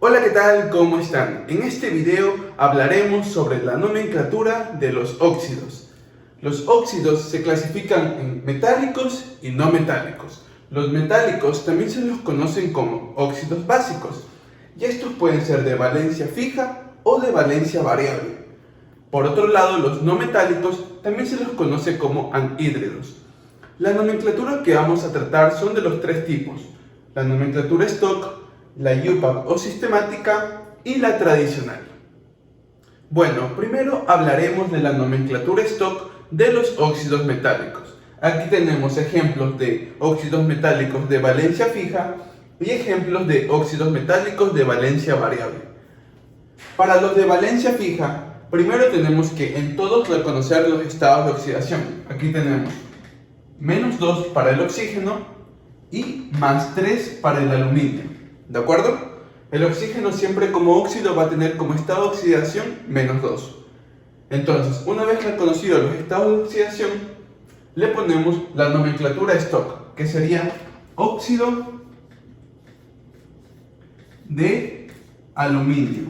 Hola, ¿qué tal? ¿Cómo están? En este video hablaremos sobre la nomenclatura de los óxidos. Los óxidos se clasifican en metálicos y no metálicos. Los metálicos también se los conocen como óxidos básicos, y estos pueden ser de valencia fija o de valencia variable. Por otro lado, los no metálicos también se los conoce como anhídridos. La nomenclatura que vamos a tratar son de los tres tipos: la nomenclatura stock, la UPAC o sistemática y la tradicional. Bueno, primero hablaremos de la nomenclatura stock de los óxidos metálicos. Aquí tenemos ejemplos de óxidos metálicos de valencia fija y ejemplos de óxidos metálicos de valencia variable. Para los de valencia fija, primero tenemos que en todos reconocer los estados de oxidación. Aquí tenemos -2 para el oxígeno y +3 para el aluminio. ¿De acuerdo? El oxígeno siempre como óxido va a tener como estado de oxidación -2. Entonces, una vez reconocidos los estados de oxidación, le ponemos la nomenclatura stock, que sería óxido de aluminio.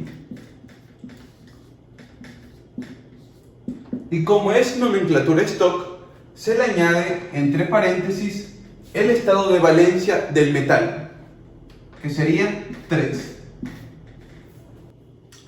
Y como es nomenclatura stock, se le añade entre paréntesis el estado de valencia del metal, que sería 3.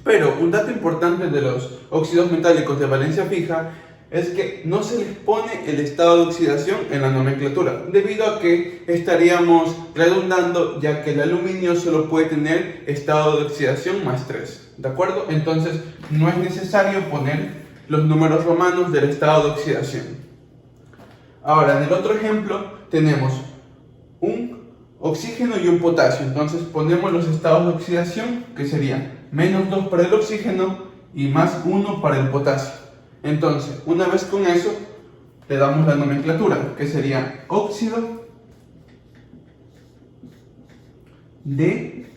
Pero un dato importante de los óxidos metálicos de valencia fija es que no se les pone el estado de oxidación en la nomenclatura, debido a que estaríamos redundando, ya que el aluminio solo puede tener estado de oxidación +3. ¿De acuerdo? Entonces no es necesario poner los números romanos del estado de oxidación. Ahora, en el otro ejemplo tenemos un oxígeno y un potasio. Entonces ponemos los estados de oxidación, que sería -2 para el oxígeno y +1 para el potasio. Entonces, una vez con eso, le damos la nomenclatura, que sería óxido de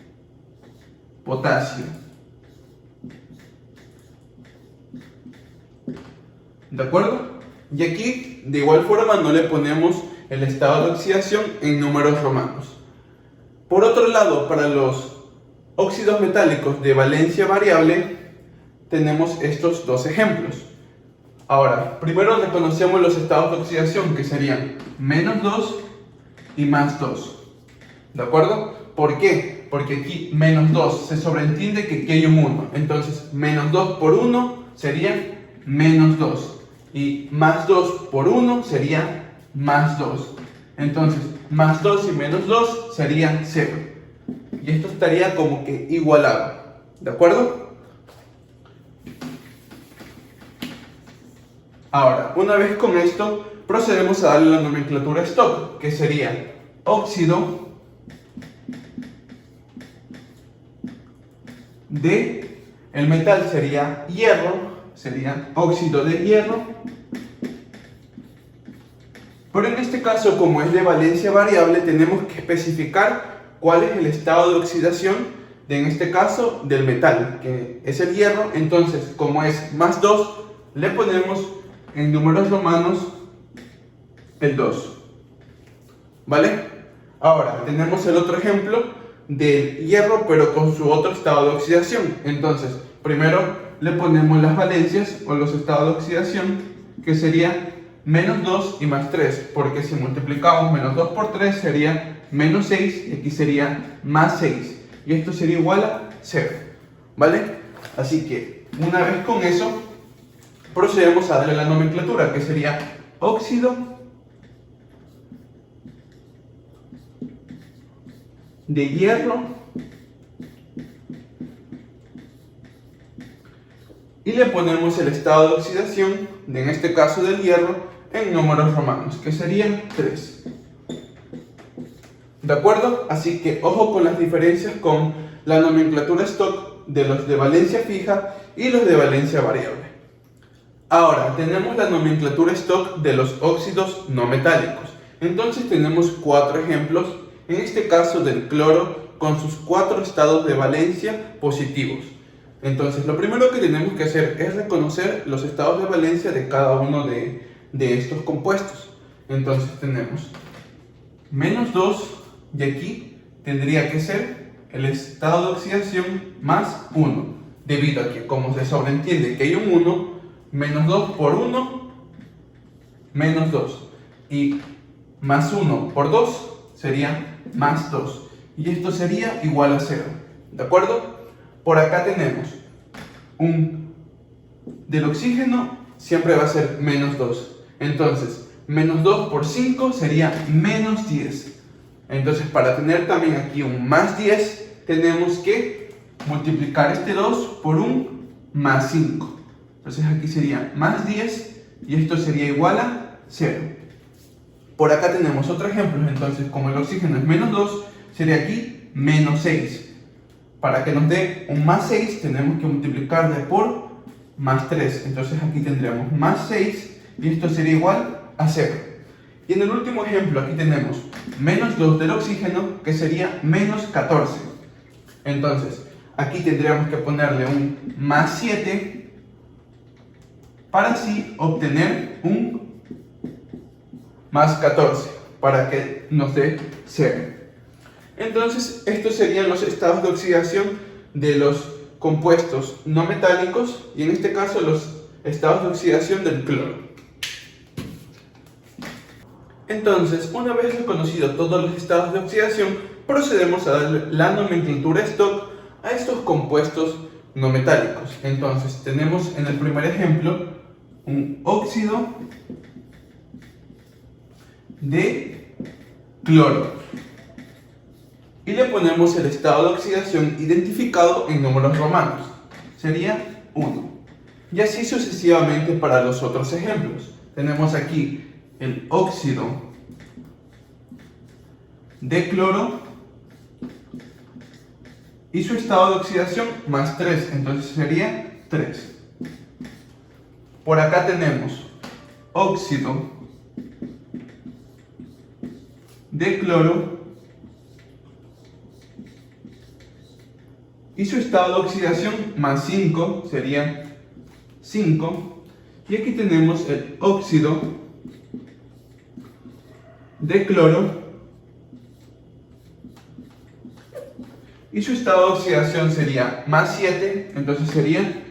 potasio. ¿De acuerdo? Y aquí, de igual forma, no le ponemos el estado de oxidación en números romanos. Por otro lado, para los óxidos metálicos de valencia variable, tenemos estos dos ejemplos. Ahora, primero reconocemos los estados de oxidación, que serían -2 y +2. ¿De acuerdo? ¿Por qué? Porque aquí -2 se sobreentiende que aquí hay un 1. Entonces, -2 por 1 sería -2. Y +2 por 1 sería +2. Entonces, +2 y -2 serían 0. Y esto estaría como que igualado. ¿De acuerdo? Ahora, una vez con esto, procedemos a darle la nomenclatura stock, que sería óxido de, el metal sería hierro, sería óxido de hierro. Pero en este caso, como es de valencia variable, tenemos que especificar cuál es el estado de oxidación de, en este caso, del metal, que es el hierro. Entonces, como es +2, le ponemos en números romanos el 2. ¿Vale? Ahora, tenemos el otro ejemplo del hierro, pero con su otro estado de oxidación. Entonces, primero le ponemos las valencias o los estados de oxidación, que sería -2 y +3, porque si multiplicamos -2 por 3 sería -6 y aquí sería +6, y esto sería igual a 0. ¿Vale? Así que una vez con eso, procedemos a darle la nomenclatura, que sería óxido de hierro, y le ponemos el estado de oxidación, en este caso del hierro, en números romanos, que serían 3. ¿De acuerdo? Así que ojo con las diferencias con la nomenclatura stock de los de valencia fija y los de valencia variable. Ahora, tenemos la nomenclatura stock de los óxidos no metálicos. Entonces tenemos 4 ejemplos, en este caso del cloro, con sus 4 estados de valencia positivos. Entonces, lo primero que tenemos que hacer es reconocer los estados de valencia de cada uno de estos compuestos. Entonces tenemos -2, y aquí tendría que ser el estado de oxidación más 1, debido a que, como se sobreentiende que hay un 1, menos 2 por 1, menos 2, y más 1 por 2 sería más 2, y esto sería igual a 0, ¿de acuerdo? Por acá tenemos del oxígeno siempre va a ser menos 2, entonces menos 2 por 5 sería menos 10. Entonces, para tener también aquí un más 10, tenemos que multiplicar este 2 por un más 5. Entonces aquí sería más 10 y esto sería igual a 0. Por acá tenemos otro ejemplo, entonces como el oxígeno es menos 2, sería aquí menos 6. Para que nos dé un más 6, tenemos que multiplicarle por más 3. Entonces aquí tendríamos más 6 y esto sería igual a 0. Y en el último ejemplo aquí tenemos menos 2 del oxígeno, que sería menos 14. Entonces aquí tendríamos que ponerle un más 7 para así obtener un más 14 para que nos dé 0. Entonces estos serían los estados de oxidación de los compuestos no metálicos y en este caso los estados de oxidación del cloro. Entonces, una vez reconocido todos los estados de oxidación, procedemos a darle la nomenclatura Stock a estos compuestos no metálicos. Entonces, tenemos en el primer ejemplo un óxido de cloro y le ponemos el estado de oxidación identificado en números romanos. Sería 1. Y así sucesivamente para los otros ejemplos. Tenemos aquí el óxido de cloro y su estado de oxidación más 3, entonces sería 3. Por acá tenemos óxido de cloro y su estado de oxidación más 5, sería 5. Y aquí tenemos el óxido de cloro y su estado de oxidación sería más 7, entonces sería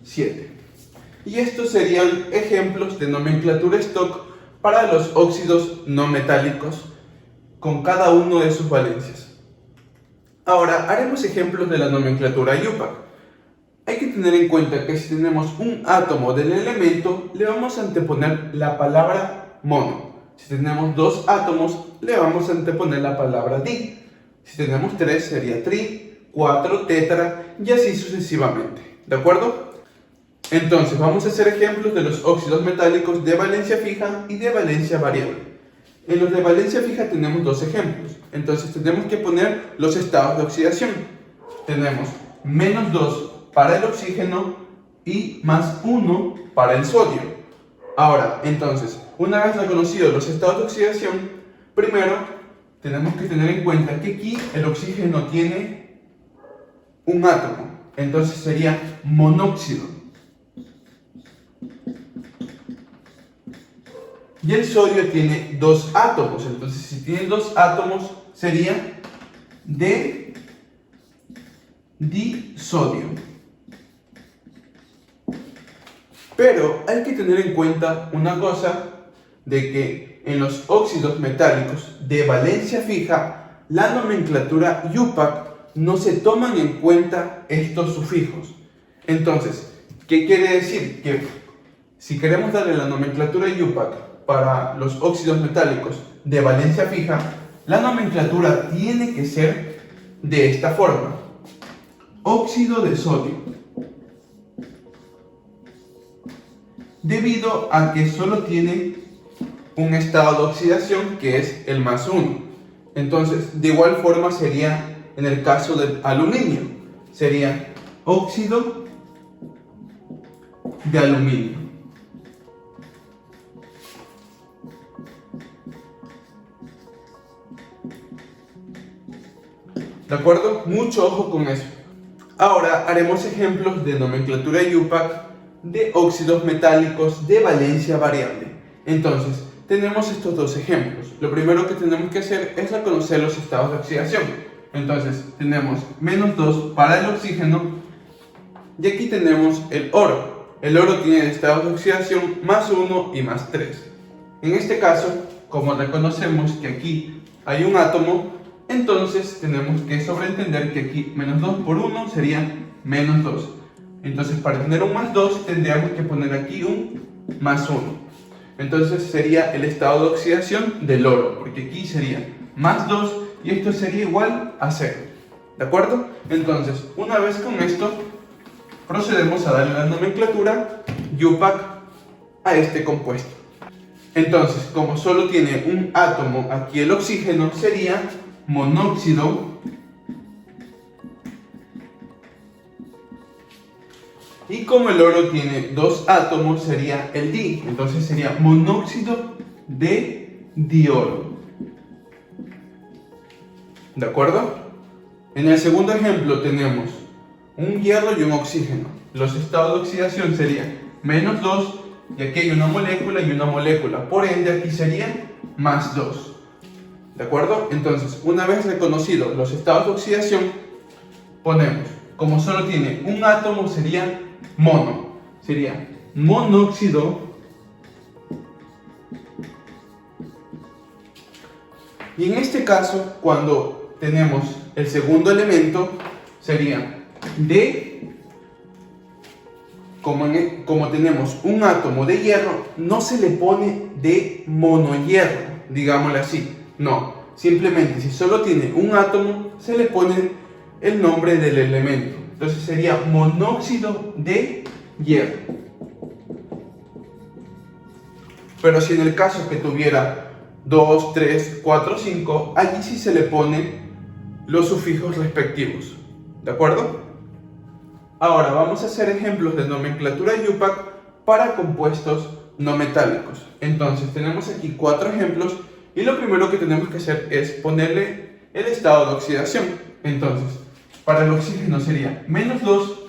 7. Y estos serían ejemplos de nomenclatura Stock para los óxidos no metálicos con cada uno de sus valencias. Ahora haremos ejemplos de la nomenclatura IUPAC. Hay que tener en cuenta que si tenemos un átomo del elemento, le vamos a anteponer la palabra mono. Si tenemos 2 átomos, le vamos a anteponer la palabra di. Si tenemos 3, sería tri, 4, tetra, y así sucesivamente. ¿De acuerdo? Entonces, vamos a hacer ejemplos de los óxidos metálicos de valencia fija y de valencia variable. En los de valencia fija tenemos 2 ejemplos. Entonces, tenemos que poner los estados de oxidación. Tenemos menos 2 para el oxígeno y más 1 para el sodio. Ahora, entonces, una vez reconocidos los estados de oxidación, primero tenemos que tener en cuenta que aquí el oxígeno tiene un átomo, entonces sería monóxido. Y el sodio tiene 2 átomos, entonces si tiene 2 átomos sería disodio. Pero hay que tener en cuenta una cosa, de que en los óxidos metálicos de valencia fija, la nomenclatura IUPAC no se toman en cuenta estos sufijos. Entonces, ¿qué quiere decir? Que si queremos darle la nomenclatura IUPAC para los óxidos metálicos de valencia fija, la nomenclatura tiene que ser de esta forma: óxido de sodio, debido a que solo tiene un estado de oxidación que es el más 1. Entonces, de igual forma sería en el caso del aluminio, sería óxido de aluminio. ¿De acuerdo? Mucho ojo con eso. Ahora haremos ejemplos de nomenclatura IUPAC de óxidos metálicos de valencia variable. Entonces, tenemos estos dos ejemplos. Lo primero que tenemos que hacer es reconocer los estados de oxidación. Entonces tenemos -2 para el oxígeno y aquí tenemos el oro. El oro tiene estados de oxidación +1 y +3. En este caso, como reconocemos que aquí hay un átomo, entonces tenemos que sobreentender que aquí -2 por 1 sería -2. Entonces para tener un +2 tendríamos que poner aquí un +1. Entonces sería el estado de oxidación del oro, porque aquí sería +2 y esto sería igual a 0. ¿De acuerdo? Entonces, una vez con esto, procedemos a darle la nomenclatura UPAC a este compuesto. Entonces, como solo tiene un átomo aquí el oxígeno, sería monóxido y como el oro tiene dos átomos, sería el di. Entonces sería monóxido de dioro. ¿De acuerdo? En el segundo ejemplo tenemos un hierro y un oxígeno. Los estados de oxidación serían -2 y aquí hay una molécula y una molécula. Por ende aquí sería +2. ¿De acuerdo? Entonces, una vez reconocidos los estados de oxidación, ponemos, como solo tiene un átomo, sería mono. Sería monóxido y en este caso, cuando tenemos el segundo elemento, sería de, como tenemos un átomo de hierro, no se le pone de monohierro, digámosle así. No, simplemente si solo tiene un átomo, se le pone el nombre del elemento. Entonces sería monóxido de hierro. Pero si en el caso que tuviera 2, 3, 4, 5, allí sí se le pone los sufijos respectivos. ¿De acuerdo? Ahora vamos a hacer ejemplos de nomenclatura UPAC para compuestos no metálicos. Entonces tenemos aquí 4 ejemplos y lo primero que tenemos que hacer es ponerle el estado de oxidación. Entonces, para el oxígeno sería -2,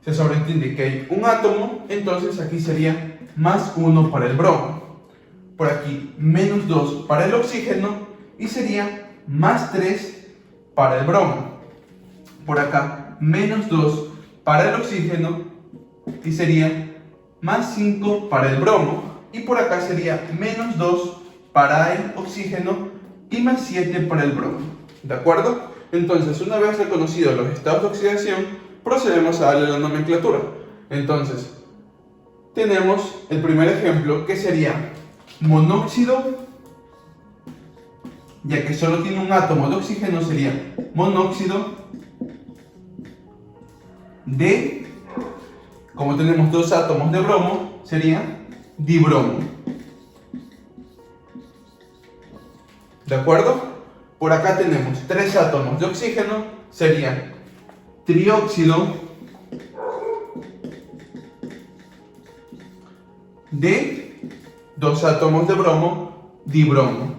se sobreentiende que hay un átomo, entonces aquí sería +1 para el bromo. Por aquí -2 para el oxígeno y sería +3 para el bromo. Por acá -2 para el oxígeno y sería +5 para el bromo. Y por acá sería -2 para el oxígeno y +7 para el bromo. ¿De acuerdo? Entonces, una vez reconocidos los estados de oxidación, procedemos a darle la nomenclatura. Entonces, tenemos el primer ejemplo que sería monóxido, ya que solo tiene un átomo de oxígeno, sería monóxido de, como tenemos dos átomos de bromo, sería dibromo. ¿De acuerdo? Por acá tenemos 3 átomos de oxígeno, sería trióxido de 2 átomos de bromo, dibromo.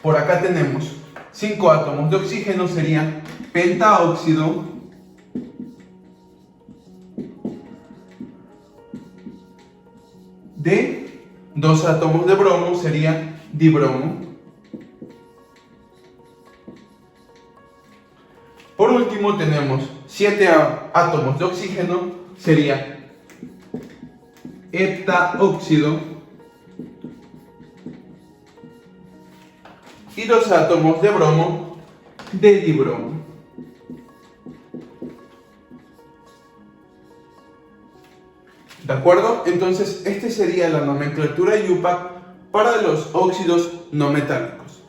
Por acá tenemos 5 átomos de oxígeno, sería pentaóxido de 2 átomos de bromo, sería dibromo. Por último tenemos 7 átomos de oxígeno, sería heptaóxido y 2 átomos de bromo de dibromo. ¿De acuerdo? Entonces, esta sería la nomenclatura UPAC para los óxidos no metálicos.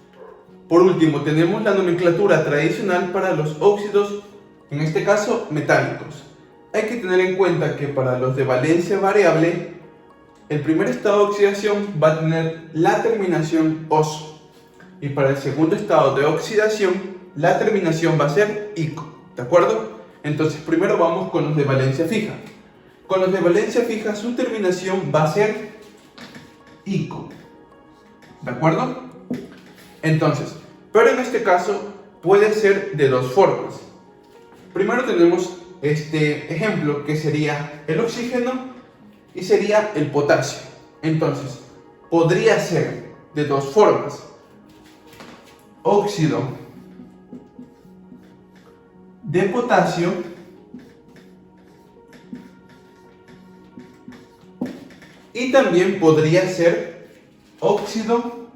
Por último, tenemos la nomenclatura tradicional para los óxidos, en este caso, metálicos. Hay que tener en cuenta que para los de valencia variable, el primer estado de oxidación va a tener la terminación oso. Y para el segundo estado de oxidación, la terminación va a ser ico. ¿De acuerdo? Entonces, primero vamos con los de valencia fija. Con los de valencia fija, su terminación va a ser ico. ¿De acuerdo? Entonces, pero en este caso puede ser de dos formas. Primero tenemos este ejemplo que sería el oxígeno y sería el potasio. Entonces, podría ser de dos formas: óxido de potasio y también podría ser óxido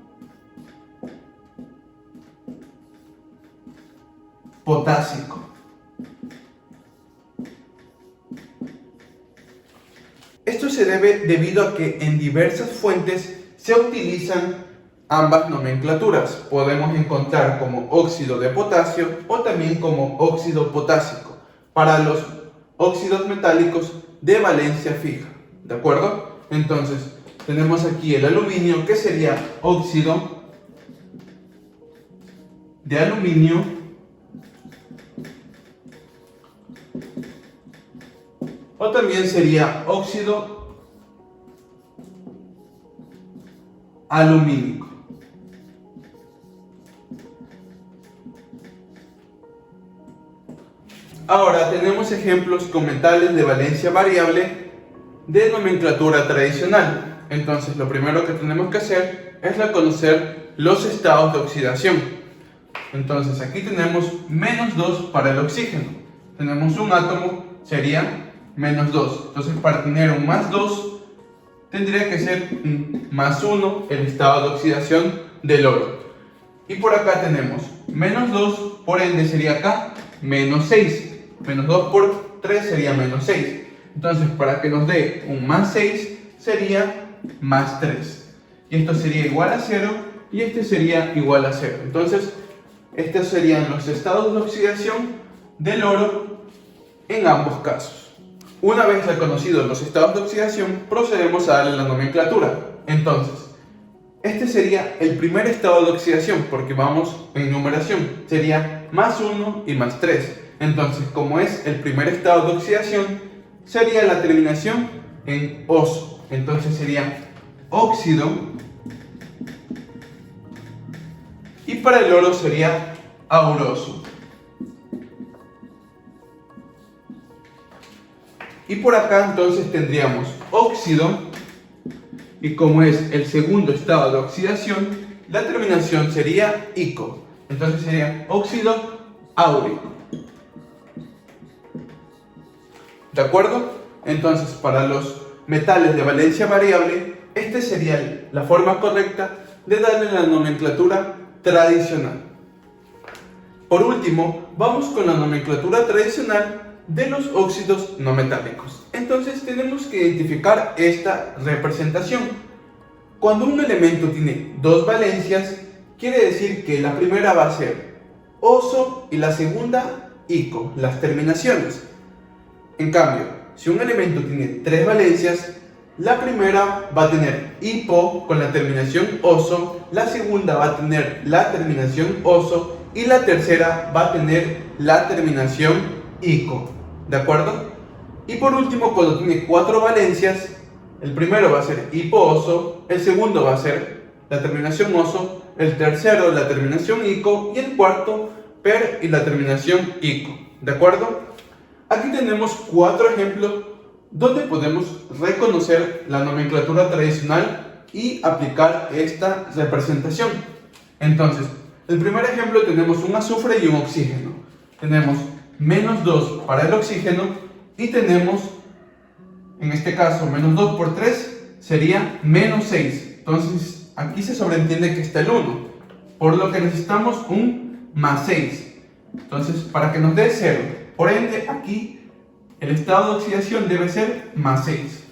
potásico. Esto se debe debido a que en diversas fuentes se utilizan ambas nomenclaturas. Podemos encontrar como óxido de potasio o también como óxido potásico para los óxidos metálicos de valencia fija. ¿De acuerdo? Entonces, tenemos aquí el aluminio, que sería óxido de aluminio o también sería óxido alumínico. Ahora tenemos ejemplos con metales de valencia variable de nomenclatura tradicional. Entonces, lo primero que tenemos que hacer es reconocer los estados de oxidación. Entonces, aquí tenemos -2 para el oxígeno. Tenemos un átomo, sería -2. Entonces, para tener un +2, tendría que ser un +1 el estado de oxidación del oro. Y por acá tenemos -2, por ende sería acá -6. -2 por 3 sería -6. Entonces, para que nos dé un +6, sería +3. Y esto sería igual a 0 y este sería igual a 0. Entonces, estos serían los estados de oxidación del oro en ambos casos. Una vez reconocidos los estados de oxidación, procedemos a darle la nomenclatura. Entonces, este sería el primer estado de oxidación, porque vamos en numeración. Sería +1 y +3. Entonces, como es el primer estado de oxidación, sería la terminación en oso. Entonces sería óxido. Y para el oro sería auroso. Y por acá entonces tendríamos óxido. Y como es el segundo estado de oxidación, la terminación sería ico. Entonces sería óxido áurico. ¿De acuerdo? Entonces, para los metales de valencia variable, esta sería la forma correcta de darle la nomenclatura tradicional. Por último, vamos con la nomenclatura tradicional de los óxidos no metálicos. Entonces, tenemos que identificar esta representación. Cuando un elemento tiene dos valencias, quiere decir que la primera va a ser oso y la segunda ico, las terminaciones. En cambio, si un elemento tiene tres valencias, la primera va a tener hipo con la terminación oso, la segunda va a tener la terminación oso y la tercera va a tener la terminación ico. ¿De acuerdo? Y por último, cuando tiene cuatro valencias, el primero va a ser hipo-oso, el segundo va a ser la terminación oso, el tercero la terminación ico y el cuarto per y la terminación ico. ¿De acuerdo? Aquí tenemos cuatro ejemplos donde podemos reconocer la nomenclatura tradicional y aplicar esta representación. Entonces, el primer ejemplo tenemos un azufre y un oxígeno. Tenemos -2 para el oxígeno y tenemos, en este caso, -2 por 3 sería -6. Entonces, aquí se sobreentiende que está el 1, por lo que necesitamos un +6. Entonces, para que nos dé 0. Por ende, aquí el estado de oxidación debe ser +6.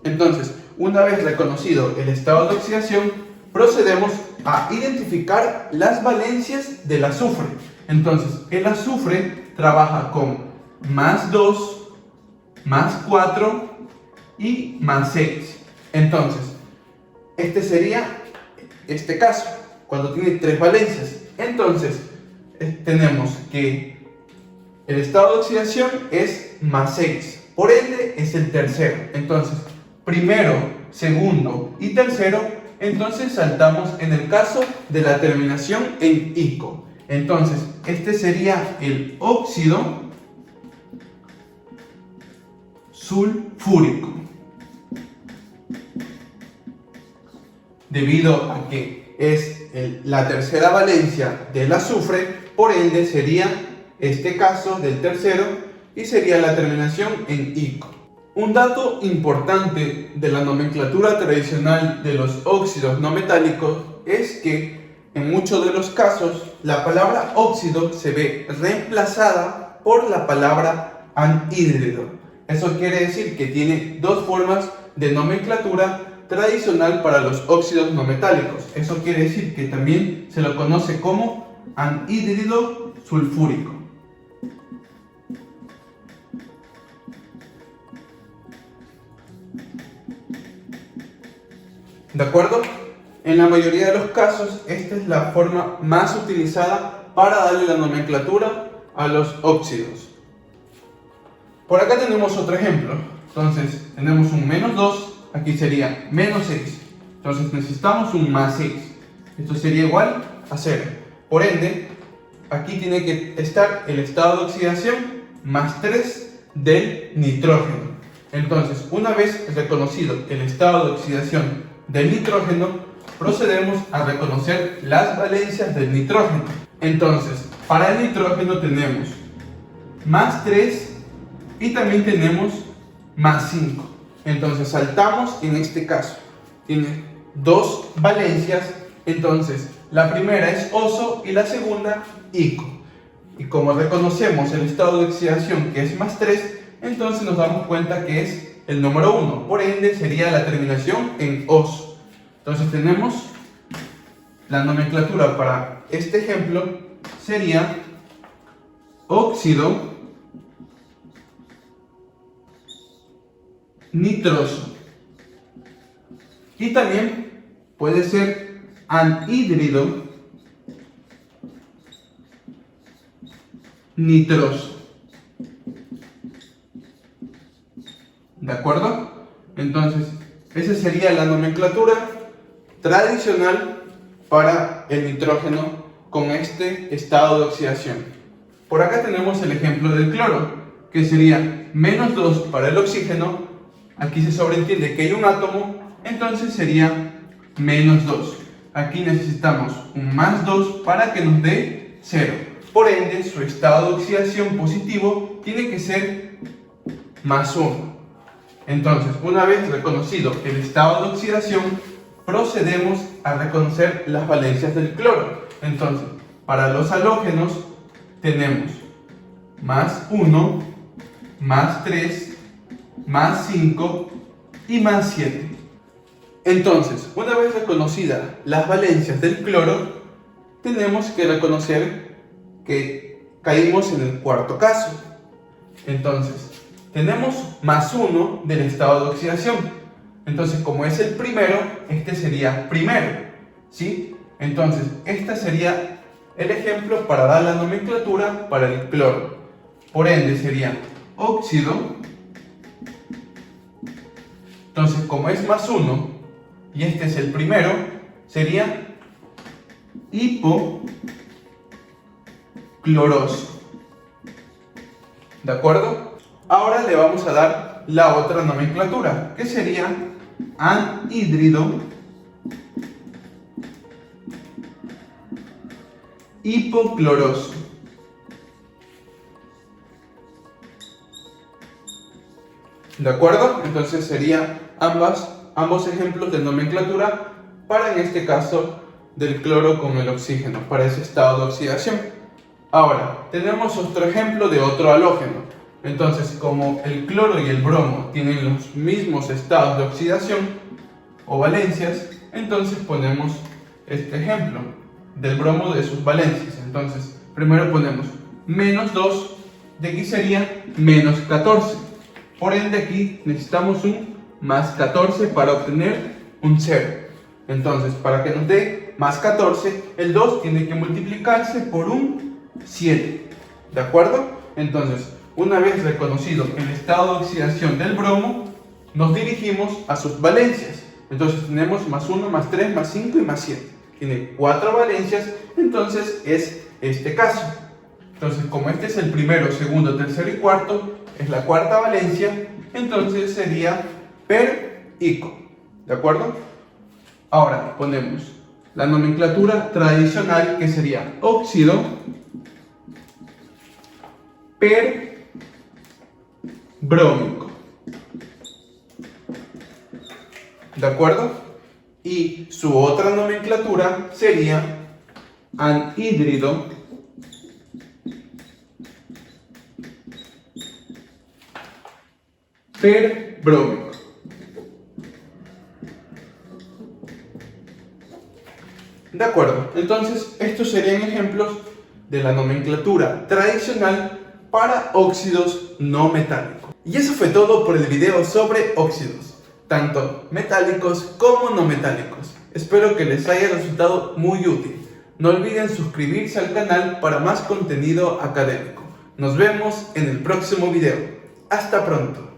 Entonces, una vez reconocido el estado de oxidación, procedemos a identificar las valencias del azufre. Entonces, el azufre trabaja con +2, +4 y +6. Entonces, este sería este caso, cuando tiene tres valencias. Entonces, tenemos que el estado de oxidación es +6, por ende es el tercero. Entonces, primero, segundo y tercero, entonces saltamos en el caso de la terminación en ico. Entonces, este sería el óxido sulfúrico. debido a que es la tercera valencia del azufre, por ende sería este caso del tercero y sería la terminación en ico. Un dato importante de la nomenclatura tradicional de los óxidos no metálicos es que en muchos de los casos la palabra óxido se ve reemplazada por la palabra anhídrido. Eso quiere decir que tiene dos formas de nomenclatura tradicional para los óxidos no metálicos. Eso quiere decir que también se lo conoce como anhídrido sulfúrico. ¿De acuerdo? En la mayoría de los casos, esta es la forma más utilizada para darle la nomenclatura a los óxidos. Por acá tenemos otro ejemplo. Entonces, tenemos un menos 2, aquí sería menos 6. Entonces necesitamos un más 6. Esto sería igual a 0. Por ende, aquí tiene que estar el estado de oxidación más 3 del nitrógeno. Entonces, una vez reconocido el estado de oxidación del nitrógeno, procedemos a reconocer las valencias del nitrógeno. Entonces, para el nitrógeno tenemos más 3 y también tenemos más 5. Entonces saltamos en este caso. Tiene dos valencias. Entonces la primera es oso y la segunda ico. Y como reconocemos el estado de oxidación que es más 3, entonces nos damos cuenta que es el número 1. Por ende sería la terminación en oso. Entonces tenemos la nomenclatura para este ejemplo sería óxido nitroso. Y también puede ser anhídrido nitroso. ¿De acuerdo? Entonces, esa sería la nomenclatura tradicional para el nitrógeno con este estado de oxidación. Por acá tenemos el ejemplo del cloro, que sería menos 2 para el oxígeno. Aquí se sobreentiende que hay un átomo, entonces sería menos 2. Aquí necesitamos un más 2 para que nos dé 0. Por ende, su estado de oxidación positivo tiene que ser más 1. Entonces, una vez reconocido el estado de oxidación, procedemos a reconocer las valencias del cloro. Entonces, para los halógenos tenemos más 1, más 3, más 5 y más 7. Entonces, una vez reconocidas las valencias del cloro, tenemos que reconocer que caímos en el cuarto caso. Entonces, tenemos más 1 del estado de oxidación. Entonces, como es el primero, este sería primero, ¿sí? Entonces, este sería el ejemplo para dar la nomenclatura para el cloro. Por ende, sería óxido. Entonces, como es más 1 y este es el primero, sería hipocloroso. ¿De acuerdo? Ahora le vamos a dar la otra nomenclatura, que sería anhídrido hipocloroso. ¿De acuerdo? Entonces serían ambos ejemplos de nomenclatura para, en este caso, del cloro con el oxígeno, para ese estado de oxidación. Ahora, tenemos otro ejemplo de otro halógeno. Entonces, como el cloro y el bromo tienen los mismos estados de oxidación o valencias, entonces ponemos este ejemplo del bromo de sus valencias. Entonces, primero ponemos menos 2, de aquí sería menos 14. Por ende, aquí necesitamos un más 14 para obtener un 0. Entonces, para que nos dé más 14, el 2 tiene que multiplicarse por un 7. ¿De acuerdo? Entonces, una vez reconocido el estado de oxidación del bromo, nos dirigimos a sus valencias. Entonces, tenemos más 1, más 3, más 5 y más 7. Tiene 4 valencias, entonces es este caso. Entonces, como este es el primero, segundo, tercero y cuarto, es la cuarta valencia, entonces sería per ico. ¿De acuerdo? Ahora ponemos la nomenclatura tradicional, que sería óxido perbrómico. ¿De acuerdo? Y su otra nomenclatura sería anhídrido perbrómico. De acuerdo, entonces estos serían ejemplos de la nomenclatura tradicional para óxidos no metálicos. Y eso fue todo por el video sobre óxidos, tanto metálicos como no metálicos. Espero que les haya resultado muy útil. No olviden suscribirse al canal para más contenido académico. Nos vemos en el próximo video. Hasta pronto.